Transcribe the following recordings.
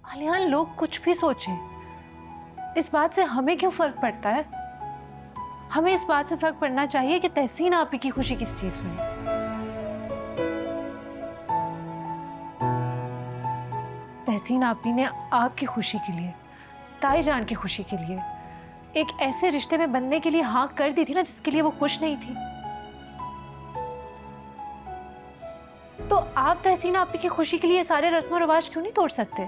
आलियान, लोग कुछ भी सोचें, इस बात से हमें क्यों फर्क पड़ता है? हमें इस बात से फर्क पड़ना चाहिए कि तहसीन आपी की खुशी किस चीज में है। तहसीन आपी ने आपकी खुशी के लिए, ताईजान की खुशी के लिए, एक ऐसे रिश्ते में बनने के लिए हाँ कर दी थी ना जिसके लिए वो खुश नहीं थी। तो आप तहसीन आपी की खुशी के लिए सारे रस्म और रिवाज क्यों नहीं तोड़ सकते?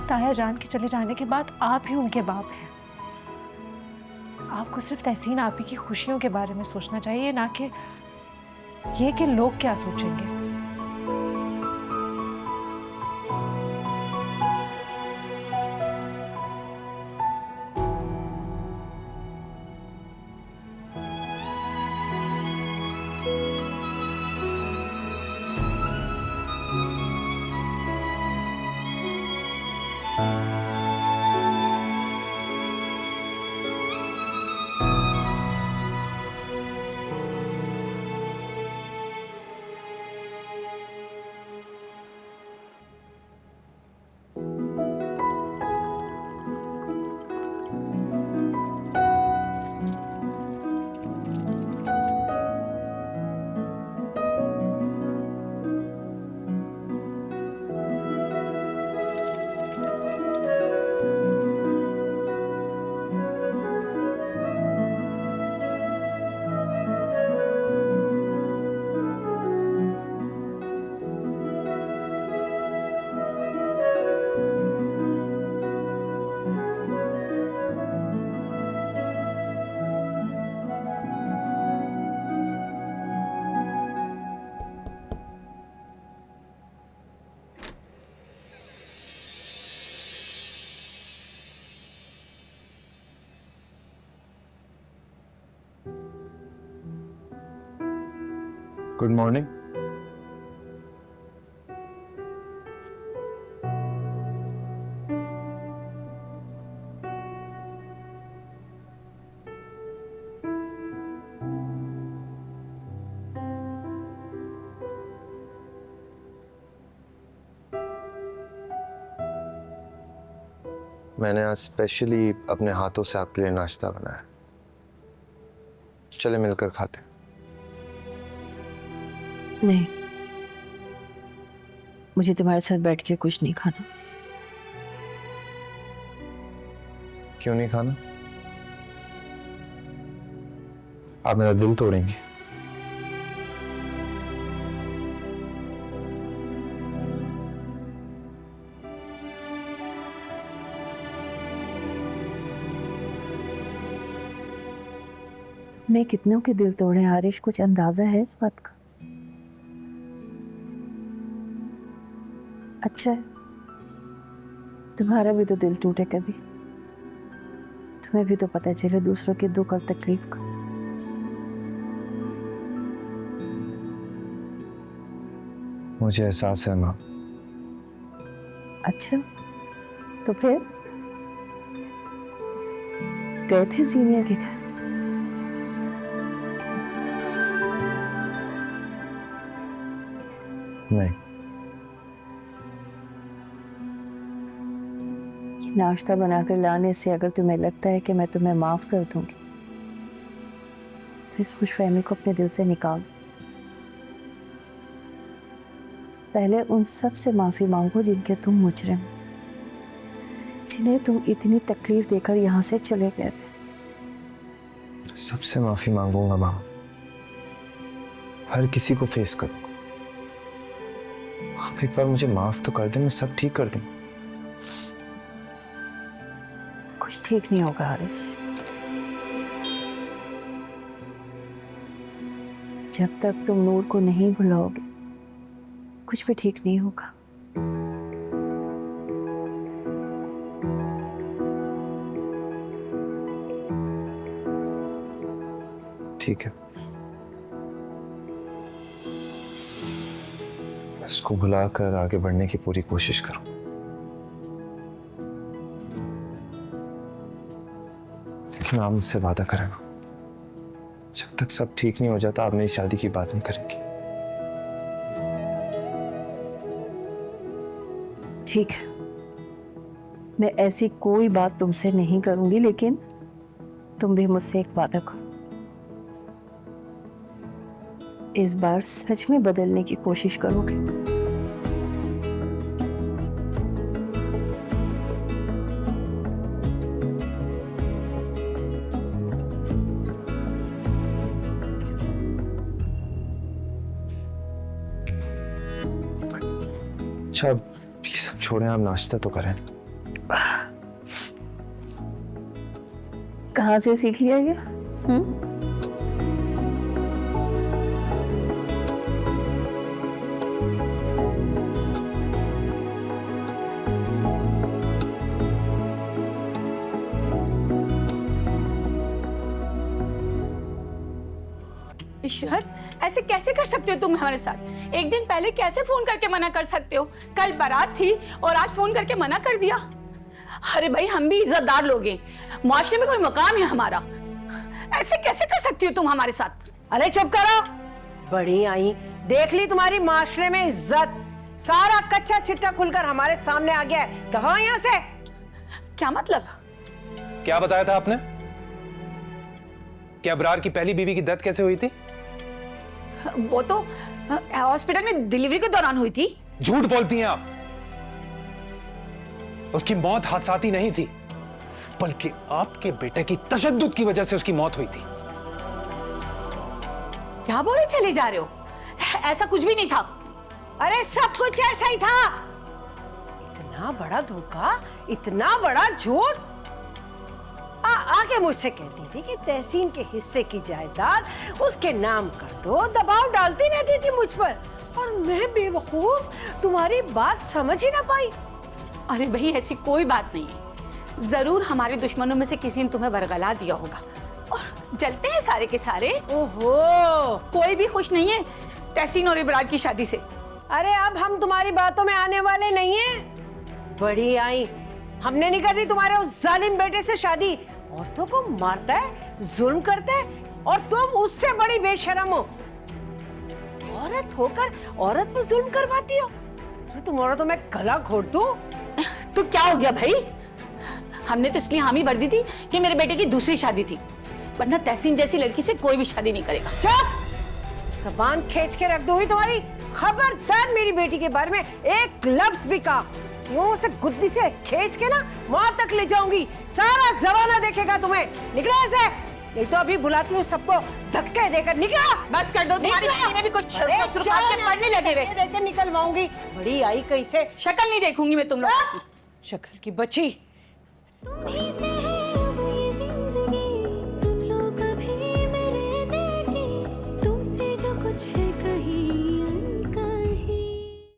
ताया जान के चले जाने के बाद आप ही उनके बाप हैं। आपको सिर्फ तहसीन आपी की खुशियों के बारे में सोचना चाहिए, ना कि ये कि लोग क्या सोचेंगे। Good morning. मैंने आज स्पेशली अपने हाथों से आपके लिए नाश्ता बनाया। चले मिलकर खाते हैं। नहीं, मुझे तुम्हारे साथ बैठ के कुछ नहीं खाना। क्यों नहीं खाना? आप मेरा दिल तोड़ेंगे। तुमने कितनों के दिल तोड़े आरिश, कुछ अंदाजा है इस बात का? अच्छा है, तुम्हारा भी तो दिल टूटे कभी, तुम्हें भी तो पता चले दूसरों के दुख और तकलीफ का। मुझे एहसास है माँ। अच्छा, तो फिर गए थे सीनियर के घर? नहीं। नाश्ता बनाकर लाने से अगर तुम्हें लगता है कि मैं तुम्हें माफ कर दूंगी तो इस खुशफहमी को अपने दिल से निकाल दो। पहले उन सब से माफी मांगो जिनके तुम मुजरिम, जिन्हें तुम इतनी तकलीफ देकर यहाँ से चले गए थे। सबसे माफी मांगूंगा माँ, हर किसी को फेस करूंगा। आप एक बार मुझे माफ तो कर दें, मैं सब ठीक कर दूं। कुछ ठीक नहीं होगा आरिश। जब तक तुम नूर को नहीं भुलाओगे कुछ भी ठीक नहीं होगा। ठीक है, उसको भुलाकर आगे बढ़ने की पूरी कोशिश करूं। लेकिन आप मुझसे वादा करें ना, जब तक सब ठीक नहीं हो जाता आप मेरी शादी की बात नहीं करेंगी। ठीक है, मैं ऐसी कोई बात तुमसे नहीं करूंगी, लेकिन तुम भी मुझसे एक वादा करो, इस बार सच में बदलने की कोशिश करोगे? अच्छा, ये सब छोड़ें, आप नाश्ता तो करें। कहाँ से सीख लिया ये? इशरत, ऐसे कैसे कर सकते हो तुम हमारे साथ? एक दिन पहले कैसे फोन करके मना कर सकते हो? कल बारात थी और आज फोन करके मना कर दिया। अरे भाई, हम भी इज्जतदार लोग हैं, मुआशरे में कोई मकाम है हमारा। ऐसे कैसे कर सकती हो तुम हमारे साथ? अरे चुप करो, बड़ी आई, देख ली तुम्हारी माशरे में इज्जत, सारा कच्चा चिट्टा खुलकर हमारे सामने आ गया है। दफा यहाँ से। क्या मतलब? क्या बताया था आपने कि अबरार की पहली बीवी की डेथ कैसे हुई थी? वो तो हॉस्पिटल में डिलीवरी के दौरान हुई थी। झूठ बोलती हैं आप। उसकी मौत हादसाती नहीं थी, बल्कि आपके बेटे की तशद्दुद की वजह से उसकी मौत हुई थी। क्या बोले चले जा रहे हो? ऐसा कुछ भी नहीं था। अरे सब कुछ ऐसा ही था। इतना बड़ा धोखा, इतना बड़ा झूठ। आके मुझसे कहती थी कि तहसीन के हिस्से की जायदाद उसके नाम कर दो, दबाव डालती रहती थी मुझ पर, और मैं बेवकूफ तुम्हारी बात समझ ही ना पाई। अरे भाई, ऐसी कोई बात नहीं है। जरूर हमारे दुश्मनों में से किसी ने तुम्हें वरगला दिया होगा और जलते हैं सारे के सारे। ओहो, कोई भी खुश नहीं है तहसीन और इब्रार की शादी से। अरे अब हम तुम्हारी बातों में आने वाले नहीं हैं। बड़ी आई, हमने नहीं करनी तुम्हारे उस जालिम बेटे से शादी। औरतों को मारता है, जुल्म करता है, और तुम उससे बड़ी बेशरम हो। औरत होकर औरत पर जुल्म करवाती हो। तुम्हारा तो मैं गला घोट दूं। तो क्या हो गया भाई? हमने तो इसलिए हामी भर दी थी कि मेरे बेटे की दूसरी शादी थी, वरना तहसीन जैसी लड़की से कोई भी शादी नहीं करेगा। चुप! ज़बान खींच के रख दूंगी तुम्हारी। खबरदार मेरी बेटी के बारे में एक लफ्ज भी कहा, यूं से गुद्दी से खींच के ना मां तक ले जाऊंगी। सारा जमाना देखेगा तुम्हें। निकला ऐसे, नहीं तो अभी बुलाती हूँ सबको धक्के देकर। निकला! बस कर दो, तुम्हारी बेटी में भी कुछ पढ़ने लगे हुए। देकर निकलवाऊंगी। बड़ी आई कहीं से। शक्ल नहीं देखूंगी मैं तुम लोगों की। शक्ल की बच्ची। तुम ही से